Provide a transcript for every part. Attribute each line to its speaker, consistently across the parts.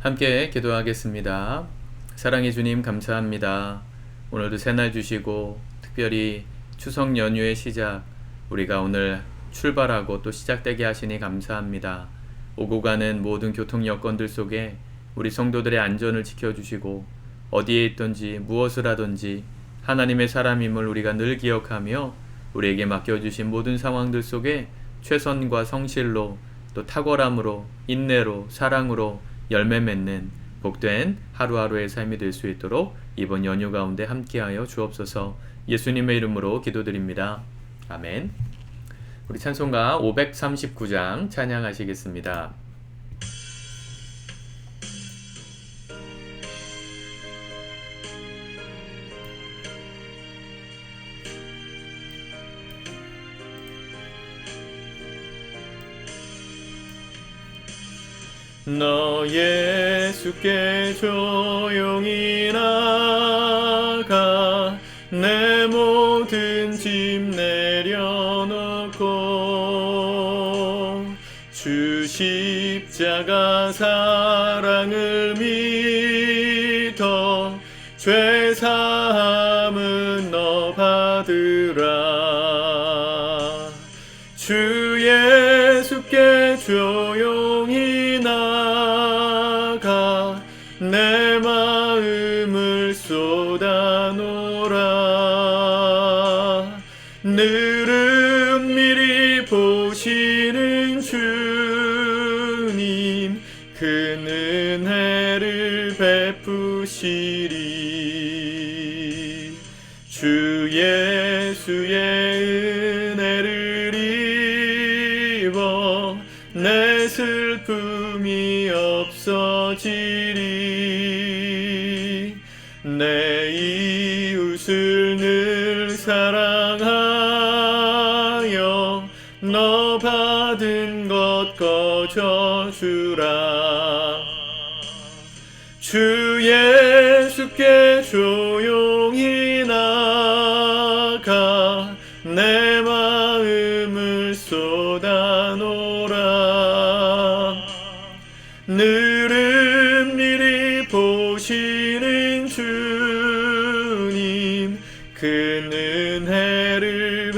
Speaker 1: 함께 기도하겠습니다. 사랑의 주님 감사합니다. 오늘도 새날 주시고 특별히 추석 연휴의 시작 우리가 오늘 출발하고 또 시작되게 하시니 감사합니다. 오고 가는 모든 교통 여건들 속에 우리 성도들의 안전을 지켜주시고 어디에 있든지 무엇을 하든지 하나님의 사람임을 우리가 늘 기억하며 우리에게 맡겨주신 모든 상황들 속에 최선과 성실로 또 탁월함으로 인내로 사랑으로 열매 맺는 복된 하루하루의 삶이 될 수 있도록 이번 연휴 가운데 함께하여 주옵소서. 예수님의 이름으로 기도드립니다. 아멘. 우리 찬송가 539장 찬양하시겠습니다. 너 예수께 조용히 나가 내 모든 짐 내려놓고 주 십자가 사랑을 믿어 죄사함은 너 받으라. 주 예수께 조용히 나가 내 마음을 쏟아놓으라. 늘은 미리 보시는 주님 큰 은혜를 베푸시리. 주 예수의 은혜를 입어 내 슬픔이 없어지리. 내 이웃을 늘 사랑하여 너 받은 것 거저주라. 주 예수께 조용히 나가 내 마음을 쏟아놓으라. 늘은 미리 보시는 주님 큰 은혜를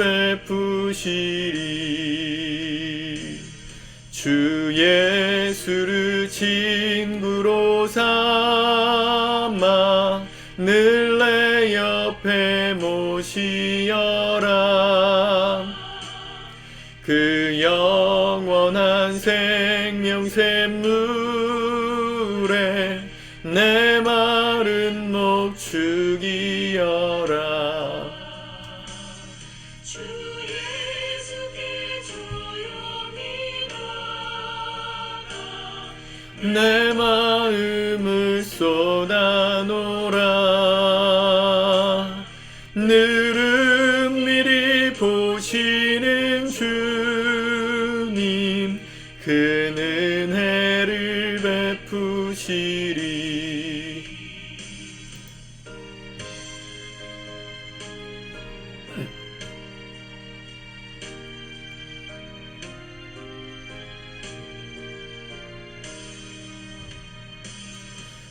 Speaker 1: 베푸시리. 주 예수를 친구로 삼아 늘 내 옆에 모시어라. 그 영원한 생명 샘물에 내 마른 목 죽이어라.
Speaker 2: 주 예수께 조용히 나가
Speaker 1: 내 마음을 쏟아놓으라. 늘은 미리 보시는 주님 큰 은혜를 베푸시리.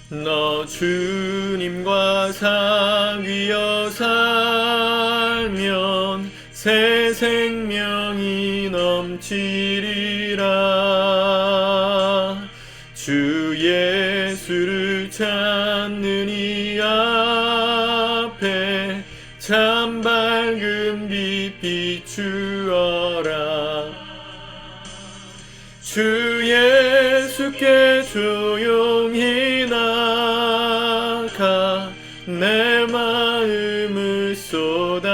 Speaker 1: 너 주님과 사귀어 살면 새 생명이 넘치리라. 주 예수를 찾는 이 앞에 참 밝은 빛 비추어라. 주 예수께 조용히 나가 내 마음을 쏟아놓으라.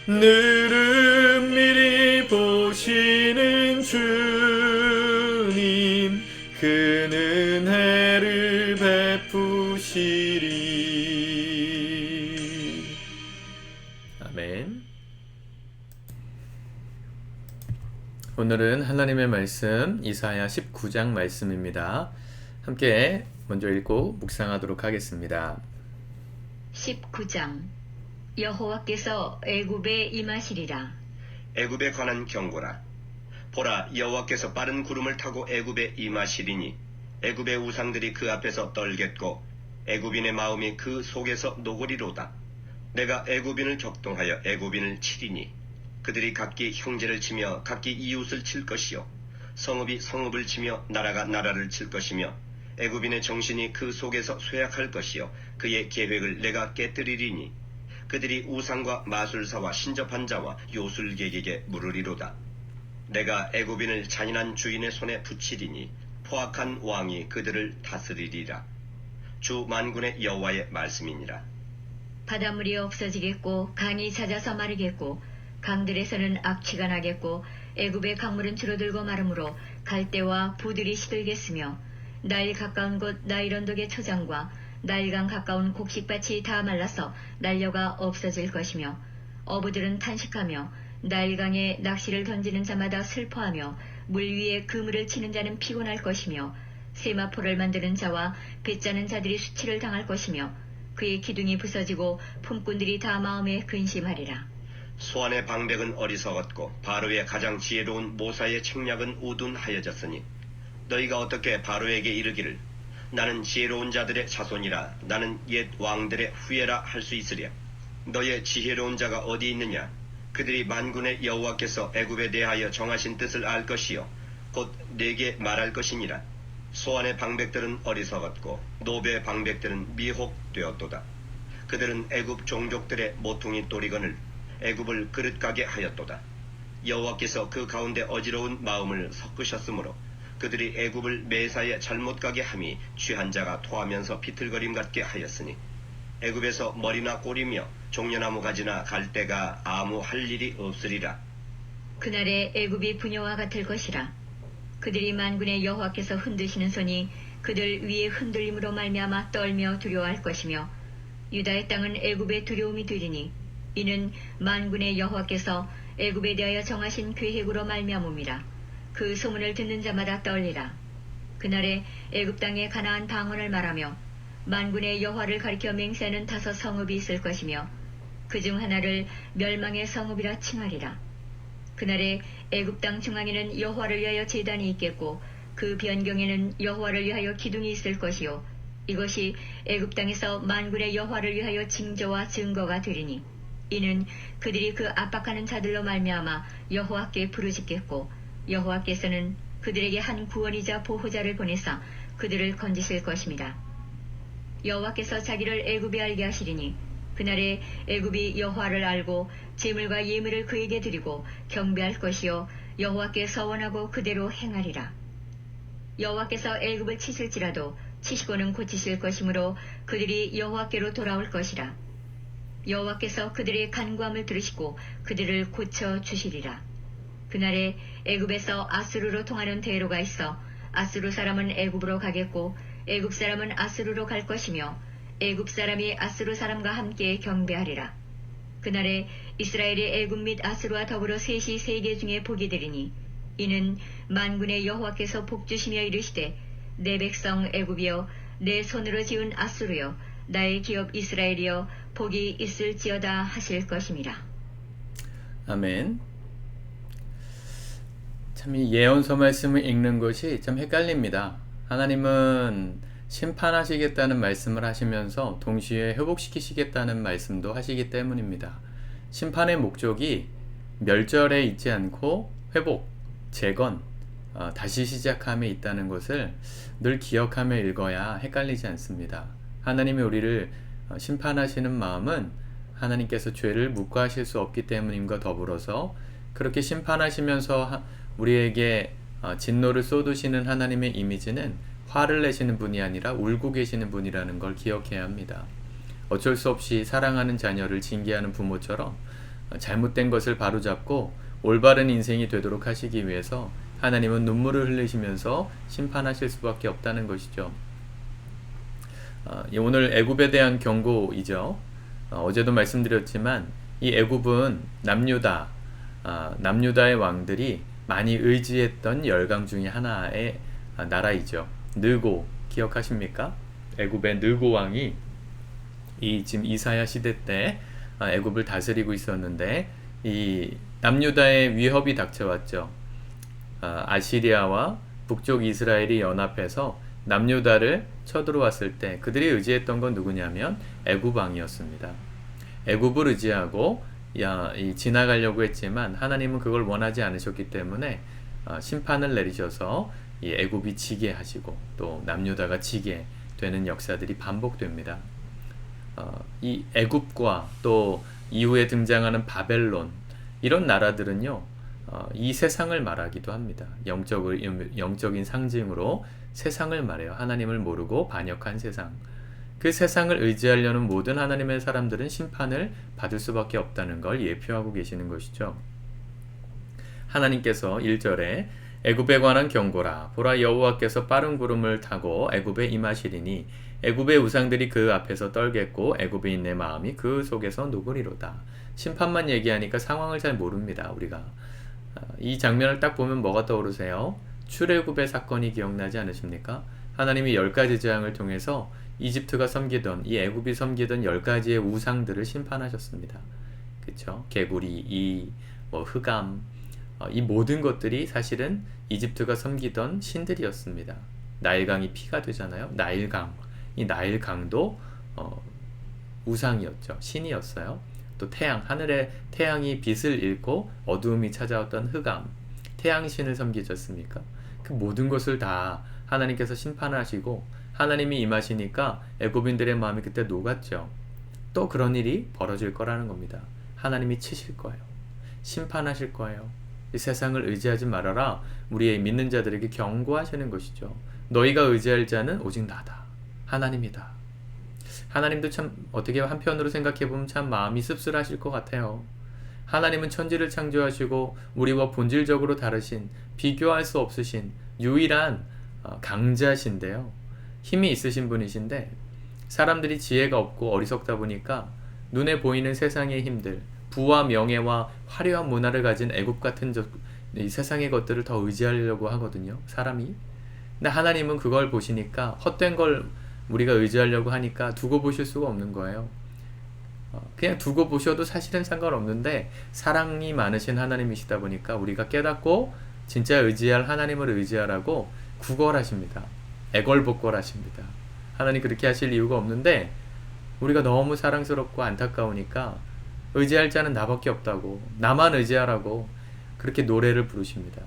Speaker 1: 늘은 미리 보시는 주님 큰 은혜를 베푸시리. 아멘. 오늘은 하나님의 말씀 이사야 19장 말씀입니다. 함께 먼저 읽고 묵상하도록 하겠습니다.
Speaker 2: 19장 여호와께서 애굽에 임하시리라.
Speaker 3: 애굽에 관한 경고라. 보라, 여호와께서 빠른 구름을 타고 애굽에 임하시리니 애굽의 우상들이 그 앞에서 떨겠고 애굽인의 마음이 그 속에서 녹으리로다. 내가 애굽인을 격동하여 애굽인을 치리니 그들이 각기 형제를 치며 각기 이웃을 칠 것이요 성읍이 성읍을 치며 나라가 나라를 칠 것이며 애굽인의 정신이 그 속에서 쇠약할 것이요 그의 계획을 내가 깨뜨리리니 그들이 우상과 마술사와 신접한 자와 요술객에게 물으리로다. 내가 애굽인을 잔인한 주인의 손에 붙이리니 포악한 왕이 그들을 다스리리라. 주 만군의 여호와의 말씀이니라.
Speaker 2: 바닷물이 없어지겠고 강이 잦아서 마르겠고 강들에서는 악취가 나겠고 애굽의 강물은 줄어들고 마르므로 갈대와 부들이 시들겠으며 나일 가까운 곳 나일 언덕의 초장과 나일강 가까운 곡식밭이 다 말라서 날려가 없어질 것이며 어부들은 탄식하며 나일강에 낚시를 던지는 자마다 슬퍼하며 물 위에 그물을 치는 자는 피곤할 것이며 세마포를 만드는 자와 배 짜는 자들이 수치를 당할 것이며 그의 기둥이 부서지고 품꾼들이 다 마음에 근심하리라.
Speaker 3: 소안의 방백은 어리석었고 바로의 가장 지혜로운 모사의 책략은 우둔하여졌으니 너희가 어떻게 바로에게 이르기를 나는 지혜로운 자들의 자손이라 나는 옛 왕들의 후예라 할 수 있으랴. 너의 지혜로운 자가 어디 있느냐? 그들이 만군의 여호와께서 애굽에 대하여 정하신 뜻을 알 것이요 곧 내게 말할 것이니라. 소안의 방백들은 어리석었고 노베의 방백들은 미혹되었도다. 그들은 애굽 종족들의 모퉁이 또리건을 애굽을 그릇가게 하였도다. 여호와께서 그 가운데 어지러운 마음을 섞으셨으므로 그들이 애굽을 매사에 잘못 가게 함이 취한 자가 토하면서 비틀거림 같게 하였으니 애굽에서 머리나 꼬리며 종려나무 가지나 갈대가 아무 할 일이 없으리라.
Speaker 2: 그날에 애굽이 부녀와 같을 것이라. 그들이 만군의 여호와께서 흔드시는 손이 그들 위에 흔들림으로 말미암아 떨며 두려워할 것이며 유다의 땅은 애굽의 두려움이 되리니 이는 만군의 여호와께서 애굽에 대하여 정하신 계획으로 말미암음이라. 그 소문을 듣는 자마다 떨리라. 그날에 애굽 땅에 가나안 방언을 말하며 만군의 여호와를 가리켜 맹세하는 5 성읍이 있을 것이며 그중 하나를 멸망의 성읍이라 칭하리라. 그날에 애굽 땅 중앙에는 여호와를 위하여 제단이 있겠고 그 변경에는 여호와를 위하여 기둥이 있을 것이요 이것이 애굽 땅에서 만군의 여호와를 위하여 징조와 증거가 되리니 이는 그들이 그 압박하는 자들로 말미암아 여호와께 부르짖겠고 여호와께서는 그들에게 한 구원이자 보호자를 보내사 그들을 건지실 것입니다. 여호와께서 자기를 애굽에 알게 하시리니 그날에 애굽이 여호와를 알고 제물과 예물을 그에게 드리고 경배할 것이요 여호와께 서원하고 그대로 행하리라. 여호와께서 애굽을 치실지라도 치시고는 고치실 것이므로 그들이 여호와께로 돌아올 것이라. 여호와께서 그들의 간구함을 들으시고 그들을 고쳐 주시리라. 그날에 애굽에서 아수르로 통하는 대로가 있어 아수르 사람은 애굽으로 가겠고 애굽 사람은 아수르로 갈 것이며 애굽 사람이 아수르 사람과 함께 경배하리라. 그날에 이스라엘이 애굽 및 아수르와 더불어 셋이 세계 중에 복이 되리니 이는 만군의 여호와께서 복주시며 이르시되 내 백성 애굽이여 내 손으로 지은 아수르여 나의 기업 이스라엘이여 복이 있을지어다 하실 것입니다.
Speaker 1: 아멘. 참 이 예언서 말씀을 읽는 것이 참 헷갈립니다. 하나님은 심판하시겠다는 말씀을 하시면서 동시에 회복시키시겠다는 말씀도 하시기 때문입니다. 심판의 목적이 멸절에 있지 않고 회복, 재건, 다시 시작함에 있다는 것을 늘 기억하며 읽어야 헷갈리지 않습니다. 하나님이 우리를 심판하시는 마음은 하나님께서 죄를 묵과하실 수 없기 때문임과 더불어서 그렇게 심판하시면서 우리에게 진노를 쏟으시는 하나님의 이미지는 화를 내시는 분이 아니라 울고 계시는 분이라는 걸 기억해야 합니다. 어쩔 수 없이 사랑하는 자녀를 징계하는 부모처럼 잘못된 것을 바로잡고 올바른 인생이 되도록 하시기 위해서 하나님은 눈물을 흘리시면서 심판하실 수밖에 없다는 것이죠. 오늘 애굽에 대한 경고이죠. 어제도 말씀드렸지만 이 애굽은 남유다의 왕들이 많이 의지했던 열강 중에 하나의 나라이죠. 느고 기억하십니까? 애굽의 느고 왕이 지금 이사야 시대 때 애굽을 다스리고 있었는데 이 남유다의 위협이 닥쳐왔죠. 아시리아와 북쪽 이스라엘이 연합해서 남유다를 쳐들어왔을 때 그들이 의지했던 건 누구냐면 애굽 왕이었습니다. 애굽을 의지하고 지나가려고 했지만 하나님은 그걸 원하지 않으셨기 때문에 심판을 내리셔서 이 애굽이 지게 하시고 또 남유다가 지게 되는 역사들이 반복됩니다. 이 애굽과 또 이후에 등장하는 바벨론 이런 나라들은요 이 세상을 말하기도 합니다. 영적인 상징으로 세상을 말해요. 하나님을 모르고 반역한 세상. 그 세상을 의지하려는 모든 하나님의 사람들은 심판을 받을 수밖에 없다는 걸 예표하고 계시는 것이죠. 하나님께서 1절에 애굽에 관한 경고라. 보라, 여호와께서 빠른 구름을 타고 애굽에 임하시리니 애굽의 우상들이 그 앞에서 떨겠고 애굽인 내 마음이 그 속에서 녹으리로다. 심판만 얘기하니까 상황을 잘 모릅니다. 우리가 이 장면을 딱 보면 뭐가 떠오르세요? 출애굽의 사건이 기억나지 않으십니까? 하나님이 10가지 재앙을 통해서 이집트가 섬기던 이 애굽이 섬기던 10가지의 우상들을 심판하셨습니다. 그렇죠? 개구리, 흑암, 이 모든 것들이 사실은 이집트가 섬기던 신들이었습니다. 나일강이 피가 되잖아요. 나일강, 이 나일강도 우상이었죠. 신이었어요. 또 태양, 하늘의 태양이 빛을 잃고 어두움이 찾아왔던 흑암, 태양신을 섬기셨습니까? 그 모든 것을 다 하나님께서 심판하시고 하나님이 임하시니까 애굽인들의 마음이 그때 녹았죠. 또 그런 일이 벌어질 거라는 겁니다. 하나님이 치실 거예요. 심판하실 거예요. 이 세상을 의지하지 말아라. 우리의 믿는 자들에게 경고하시는 것이죠. 너희가 의지할 자는 오직 나다. 하나님이다. 하나님도 참 어떻게 한편으로 생각해보면 참 마음이 씁쓸하실 것 같아요. 하나님은 천지를 창조하시고 우리와 본질적으로 다르신, 비교할 수 없으신 유일한 강자신데요. 힘이 있으신 분이신데 사람들이 지혜가 없고 어리석다 보니까 눈에 보이는 세상의 힘들, 부와 명예와 화려한 문화를 가진 애굽 같은 이 세상의 것들을 더 의지하려고 하거든요. 사람이. 근데 하나님은 그걸 보시니까 헛된 걸 우리가 의지하려고 하니까 두고 보실 수가 없는 거예요. 그냥 두고 보셔도 사실은 상관없는데 사랑이 많으신 하나님이시다 보니까 우리가 깨닫고 진짜 의지할 하나님을 의지하라고 구걸하십니다. 애걸복걸하십니다. 하나님 그렇게 하실 이유가 없는데 우리가 너무 사랑스럽고 안타까우니까 의지할 자는 나밖에 없다고, 나만 의지하라고 그렇게 노래를 부르십니다.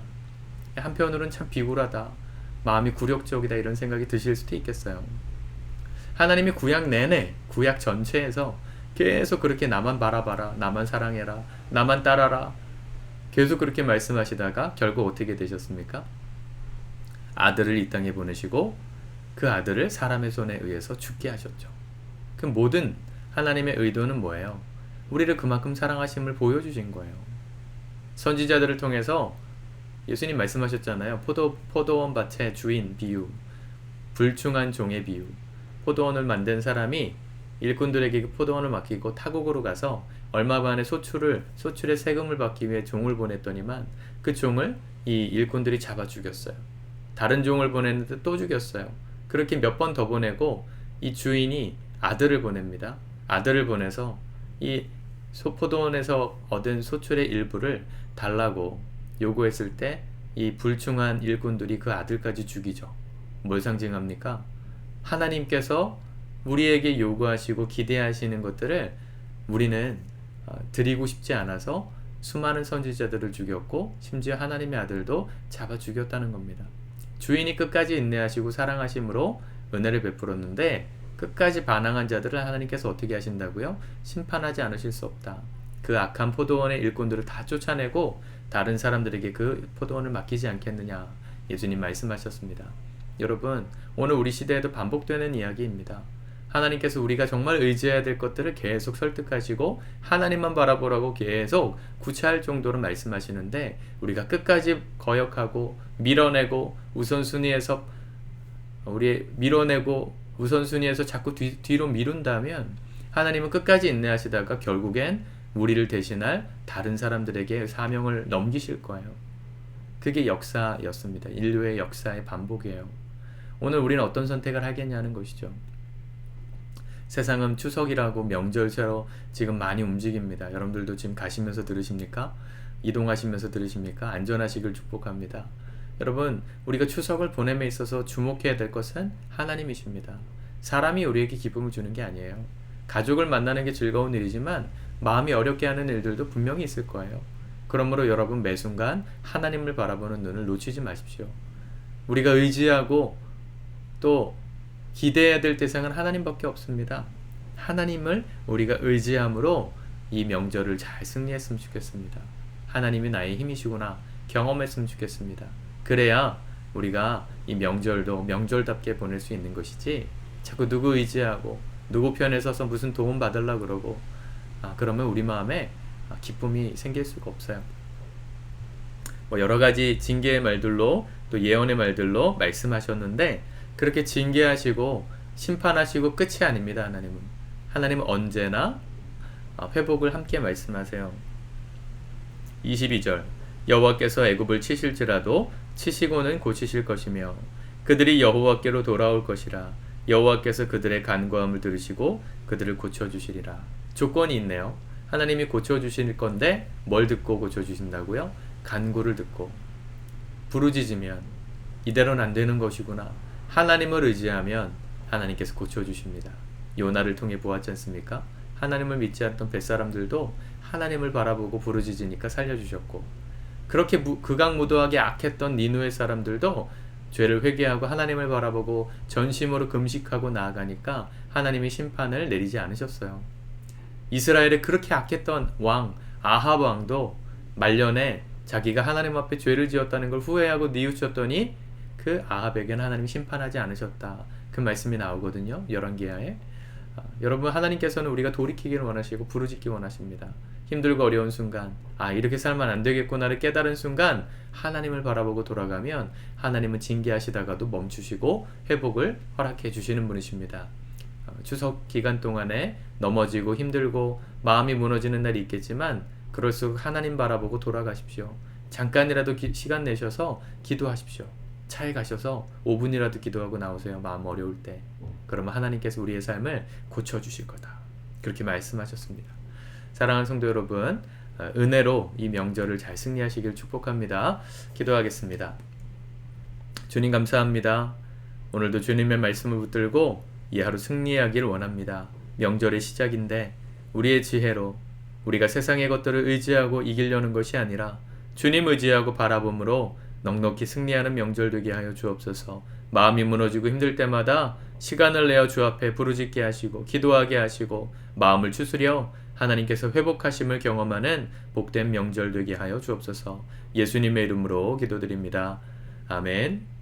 Speaker 1: 한편으로는 참 비굴하다, 마음이 굴욕적이다 이런 생각이 드실 수도 있겠어요. 하나님이 구약 내내, 구약 전체에서 계속 그렇게 나만 바라봐라, 나만 사랑해라, 나만 따라라 계속 그렇게 말씀하시다가 결국 어떻게 되셨습니까? 아들을 이 땅에 보내시고 그 아들을 사람의 손에 의해서 죽게 하셨죠. 그 모든 하나님의 의도는 뭐예요? 우리를 그만큼 사랑하심을 보여주신 거예요. 선지자들을 통해서 예수님 말씀하셨잖아요. 포도원 밭의 주인 비유, 불충한 종의 비유. 포도원을 만든 사람이 일꾼들에게 그 포도원을 맡기고 타국으로 가서 얼마 만에 소출의 세금을 받기 위해 종을 보냈더니만 그 종을 이 일꾼들이 잡아 죽였어요. 다른 종을 보냈는데 또 죽였어요. 그렇게 몇 번 더 보내고 이 주인이 아들을 보냅니다. 아들을 보내서 이 포도원에서 얻은 소출의 일부를 달라고 요구했을 때 이 불충한 일꾼들이 그 아들까지 죽이죠. 뭘 상징합니까? 하나님께서 우리에게 요구하시고 기대하시는 것들을 우리는 드리고 싶지 않아서 수많은 선지자들을 죽였고 심지어 하나님의 아들도 잡아 죽였다는 겁니다. 주인이 끝까지 인내하시고 사랑하심으로 은혜를 베풀었는데 끝까지 반항한 자들을 하나님께서 어떻게 하신다고요? 심판하지 않으실 수 없다. 그 악한 포도원의 일꾼들을 다 쫓아내고 다른 사람들에게 그 포도원을 맡기지 않겠느냐 예수님 말씀하셨습니다. 여러분, 오늘 우리 시대에도 반복되는 이야기입니다. 하나님께서 우리가 정말 의지해야 될 것들을 계속 설득하시고 하나님만 바라보라고 계속 구차할 정도로 말씀하시는데 우리가 끝까지 거역하고 밀어내고 우선순위에서 자꾸 뒤로 미룬다면 하나님은 끝까지 인내하시다가 결국엔 우리를 대신할 다른 사람들에게 사명을 넘기실 거예요. 그게 역사였습니다. 인류의 역사의 반복이에요. 오늘 우리는 어떤 선택을 하겠냐는 것이죠. 세상은 추석이라고 명절새로 지금 많이 움직입니다. 여러분들도 지금 가시면서 들으십니까? 이동하시면서 들으십니까? 안전하시길 축복합니다. 여러분, 우리가 추석을 보냄에 있어서 주목해야 될 것은 하나님이십니다. 사람이 우리에게 기쁨을 주는 게 아니에요. 가족을 만나는 게 즐거운 일이지만 마음이 어렵게 하는 일들도 분명히 있을 거예요. 그러므로 여러분 매 순간 하나님을 바라보는 눈을 놓치지 마십시오. 우리가 의지하고 또 기대해야 될 대상은 하나님밖에 없습니다. 하나님을 우리가 의지함으로 이 명절을 잘 승리했으면 좋겠습니다. 하나님이 나의 힘이시구나 경험했으면 좋겠습니다. 그래야 우리가 이 명절도 명절답게 보낼 수 있는 것이지, 자꾸 누구 의지하고 누구 편에 서서 무슨 도움 받으려고 그러고 그러면 우리 마음에 기쁨이 생길 수가 없어요. 여러 가지 징계의 말들로 또 예언의 말들로 말씀하셨는데, 그렇게 징계하시고 심판하시고 끝이 아닙니다. 하나님은 언제나 회복을 함께 말씀하세요. 22절, 여호와께서 애굽을 치실지라도 치시고는 고치실 것이며 그들이 여호와께로 돌아올 것이라. 여호와께서 그들의 간구함을 들으시고 그들을 고쳐주시리라. 조건이 있네요. 하나님이 고쳐주실 건데 뭘 듣고 고쳐주신다고요? 간구를 듣고 부르짖으면 이대로는 안 되는 것이구나, 하나님을 의지하면 하나님께서 고쳐주십니다. 요나를 통해 보았지 않습니까? 하나님을 믿지 않던 뱃사람들도 하나님을 바라보고 부르짖으니까 살려주셨고, 그렇게 극악무도하게 악했던 니누의 사람들도 죄를 회개하고 하나님을 바라보고 전심으로 금식하고 나아가니까 하나님이 심판을 내리지 않으셨어요. 이스라엘에 그렇게 악했던 왕 아합 왕도 말년에 자기가 하나님 앞에 죄를 지었다는 걸 후회하고 뉘우쳤더니 그 아합에게는 하나님이 심판하지 않으셨다. 그 말씀이 나오거든요. 열왕기하에. 여러분, 하나님께서는 우리가 돌이키기를 원하시고 부르짖기 원하십니다. 힘들고 어려운 순간 이렇게 살면 안 되겠구나를 깨달은 순간 하나님을 바라보고 돌아가면 하나님은 징계하시다가도 멈추시고 회복을 허락해 주시는 분이십니다. 추석 기간 동안에 넘어지고 힘들고 마음이 무너지는 날이 있겠지만 그럴수록 하나님 바라보고 돌아가십시오. 잠깐이라도 시간 내셔서 기도하십시오. 차에 가셔서 5분이라도 기도하고 나오세요. 마음 어려울 때. 그러면 하나님께서 우리의 삶을 고쳐주실 거다. 그렇게 말씀하셨습니다. 사랑하는 성도 여러분, 은혜로 이 명절을 잘 승리하시길 축복합니다. 기도하겠습니다. 주님 감사합니다. 오늘도 주님의 말씀을 붙들고 이 하루 승리하길 원합니다. 명절의 시작인데 우리의 지혜로 우리가 세상의 것들을 의지하고 이기려는 것이 아니라 주님 의지하고 바라봄으로 넉넉히 승리하는 명절 되게 하여 주옵소서. 마음이 무너지고 힘들 때마다 시간을 내어 주 앞에 부르짖게 하시고 기도하게 하시고 마음을 추스려 하나님께서 회복하심을 경험하는 복된 명절 되게 하여 주옵소서. 예수님의 이름으로 기도드립니다. 아멘.